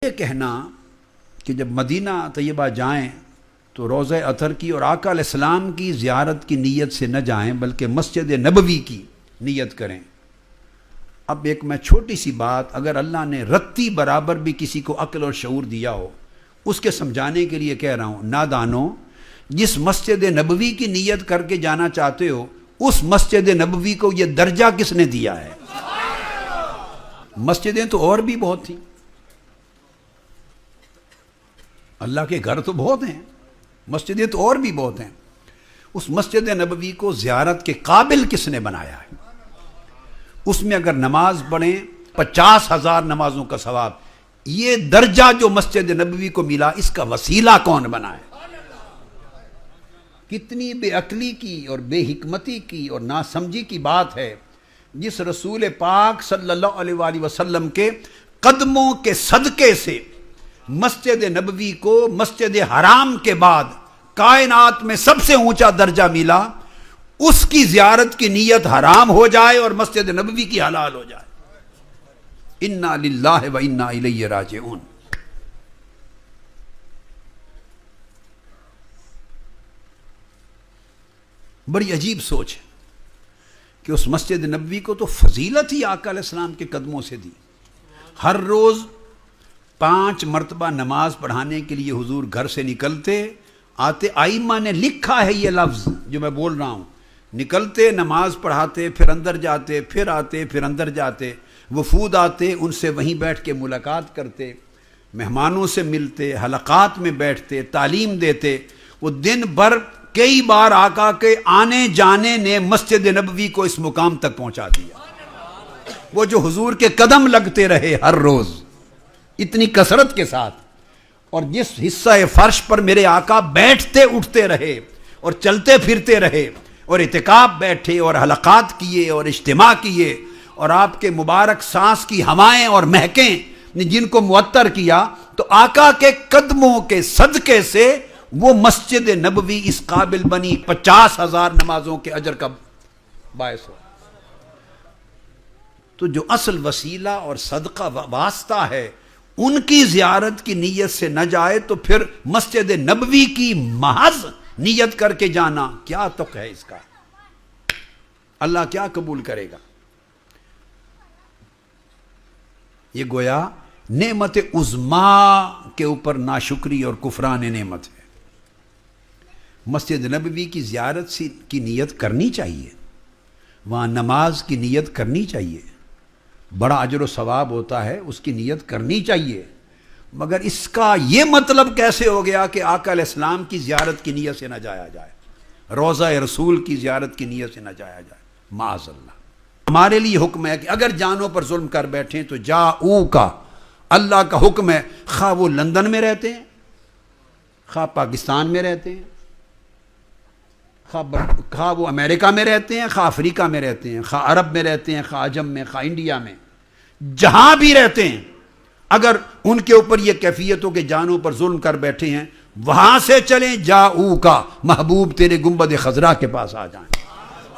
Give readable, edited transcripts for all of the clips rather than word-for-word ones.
یہ کہنا کہ جب مدینہ طیبہ جائیں تو روضہ اطہر کی اور آقا علیہ السلام کی زیارت کی نیت سے نہ جائیں بلکہ مسجد نبوی کی نیت کریں۔ اب ایک میں چھوٹی سی بات، اگر اللہ نے رتی برابر بھی کسی کو عقل اور شعور دیا ہو، اس کے سمجھانے کے لیے کہہ رہا ہوں، نادانو، جس مسجد نبوی کی نیت کر کے جانا چاہتے ہو، اس مسجد نبوی کو یہ درجہ کس نے دیا ہے؟ مسجدیں تو اور بھی بہت تھیں، اللہ کے گھر تو بہت ہیں، مسجدیں تو اور بھی بہت ہیں، اس مسجد نبوی کو زیارت کے قابل کس نے بنایا ہے؟ اس میں اگر نماز پڑھیں 50,000 نمازوں کا ثواب، یہ درجہ جو مسجد نبوی کو ملا، اس کا وسیلہ کون بنا ہے؟ کتنی بے عقلی کی اور بے حکمتی کی اور ناسمجھی کی بات ہے، جس رسول پاک صلی اللہ علیہ وآلہ وسلم کے قدموں کے صدقے سے مسجد نبوی کو مسجد حرام کے بعد کائنات میں سب سے اونچا درجہ ملا، اس کی زیارت کی نیت حرام ہو جائے اور مسجد نبوی کی حلال ہو جائے۔ انا للہ و انا الیہ راجعون۔ بڑی عجیب سوچ ہے کہ اس مسجد نبوی کو تو فضیلت ہی آقا علیہ السلام کے قدموں سے دی۔ ہر روز 5 مرتبہ نماز پڑھانے کے لیے حضور گھر سے نکلتے، آتے، آئمہ نے لکھا ہے یہ لفظ جو میں بول رہا ہوں، نکلتے، نماز پڑھاتے، پھر اندر جاتے، پھر آتے، پھر اندر جاتے، وفود آتے، ان سے وہیں بیٹھ کے ملاقات کرتے، مہمانوں سے ملتے، حلقات میں بیٹھتے، تعلیم دیتے۔ وہ دن بھر کئی بار آقا کے آنے جانے نے مسجد نبوی کو اس مقام تک پہنچا دیا۔ وہ جو حضور کے قدم لگتے رہے ہر روز اتنی کثرت کے ساتھ، اور جس حصہ فرش پر میرے آقا بیٹھتے اٹھتے رہے اور چلتے پھرتے رہے اور اعتکاف بیٹھے اور حلقات کیے اور اجتماع کیے، اور آپ کے مبارک سانس کی ہوائیں اور مہکیں نے جن کو معطر کیا، تو آقا کے قدموں کے صدقے سے وہ مسجد نبوی اس قابل بنی 50,000 نمازوں کے اجر کا باعث ہو۔ تو جو اصل وسیلہ اور صدقہ واسطہ ہے، ان کی زیارت کی نیت سے نہ جائے تو پھر مسجد نبوی کی محض نیت کر کے جانا کیا تک ہے اس کا؟ اللہ کیا قبول کرے گا؟ یہ گویا نعمت عظمیٰ کے اوپر ناشکری اور کفران نعمت ہے۔ مسجد نبوی کی زیارت کی نیت کرنی چاہیے، وہاں نماز کی نیت کرنی چاہیے، بڑا اجر و ثواب ہوتا ہے، اس کی نیت کرنی چاہیے، مگر اس کا یہ مطلب کیسے ہو گیا کہ آقا علیہ السلام کی زیارت کی نیت سے نہ جایا جائے، روضہ رسول کی زیارت کی نیت سے نہ جایا جائے؟ معاذ اللہ۔ ہمارے لیے حکم ہے کہ اگر جانوں پر ظلم کر بیٹھیں تو جاؤ کا اللہ کا حکم ہے، خواہ وہ لندن میں رہتے ہیں، خواہ پاکستان میں رہتے ہیں، خواہ وہ امریکہ میں رہتے ہیں، خواہ افریقہ میں رہتے ہیں، خواہ عرب میں رہتے ہیں، خواہ عجم میں، خواہ انڈیا میں، جہاں بھی رہتے ہیں، اگر ان کے اوپر یہ کیفیت ہو کہ جانوں پر ظلم کر بیٹھے ہیں، وہاں سے چلیں، جاؤ کا محبوب تیرے گنبد خضرا کے پاس آ جائیں،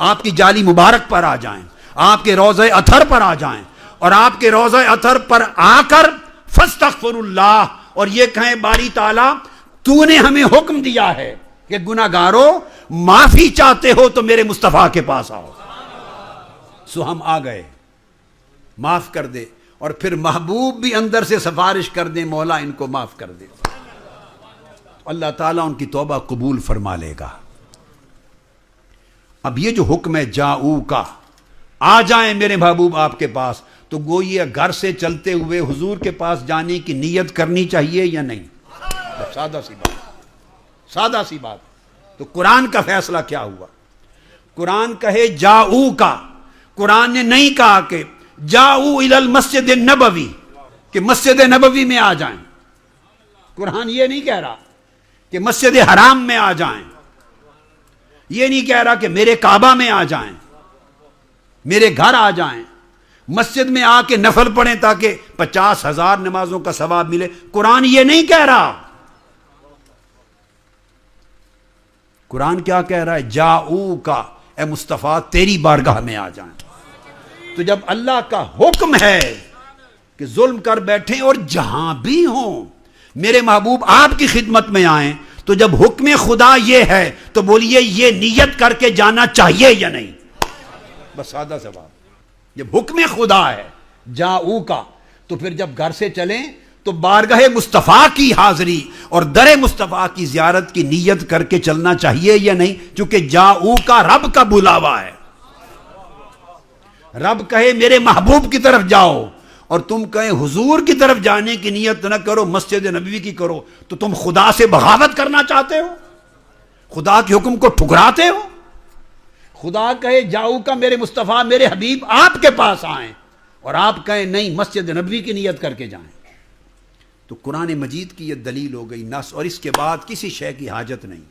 آپ کی جالی مبارک پر آ جائیں، آپ کے روضہ اطہر پر آ جائیں، اور آپ کے روضہ اطہر پر آ کر فاستغفر اللہ، اور یہ کہیں باری تعالیٰ تو نے ہمیں حکم دیا ہے کہ گناہگاروں معافی چاہتے ہو تو میرے مصطفیٰ کے پاس آؤ۔ سو ہم آ گئے، معاف کر دے، اور پھر محبوب بھی اندر سے سفارش کر دیں، مولا ان کو معاف کر دے، اللہ تعالیٰ ان کی توبہ قبول فرما لے گا۔ اب یہ جو حکم ہے جاؤ کا، آ جائیں میرے محبوب آپ کے پاس، تو گوئی گھر سے چلتے ہوئے حضور کے پاس جانے کی نیت کرنی چاہیے یا نہیں؟ سادہ سی بات، سادہ سی بات۔ تو قرآن کا فیصلہ کیا ہوا؟ قرآن کہے جاؤ کا، قرآن نے نہیں کہا کہ جاؤ الی المسجد النبوی، کہ مسجد نبوی میں آ جائیں۔ قرآن یہ نہیں کہہ رہا کہ مسجد حرام میں آ جائیں، یہ نہیں کہہ رہا کہ میرے کعبہ میں آ جائیں، میرے گھر آ جائیں، مسجد میں آ کے نفل پڑھیں تاکہ 50,000 نمازوں کا ثواب ملے۔ قرآن یہ نہیں کہہ رہا۔ قرآن کیا کہہ رہا ہے؟ جاؤ کا، اے مصطفیٰ تیری بارگاہ میں آ جائیں۔ تو جب اللہ کا حکم ہے کہ ظلم کر بیٹھیں اور جہاں بھی ہوں میرے محبوب آپ کی خدمت میں آئیں، تو جب حکم خدا یہ ہے تو بولیے یہ نیت کر کے جانا چاہیے یا نہیں؟ بس سادہ سوال. جب حکم خدا ہے جاؤ کا، تو پھر جب گھر سے چلیں تو بارگاہ مصطفیٰ کی حاضری اور در مصطفیٰ کی زیارت کی نیت کر کے چلنا چاہیے یا نہیں؟ چونکہ جاؤ کا رب کا بلاوا ہے. رب کہے میرے محبوب کی طرف جاؤ اور تم کہیں حضور کی طرف جانے کی نیت نہ کرو، مسجد نبوی کی کرو، تو تم خدا سے بغاوت کرنا چاہتے ہو، خدا کے حکم کو ٹھکراتے ہو. خدا کہے جاؤ کا میرے مصطفیٰ میرے حبیب آپ کے پاس آئیں، اور آپ کہیں نہیں مسجد نبوی کی نیت کر کے جائیں. تو قرآن مجید کی یہ دلیل ہو گئی نص، اور اس کے بعد کسی شے کی حاجت نہیں.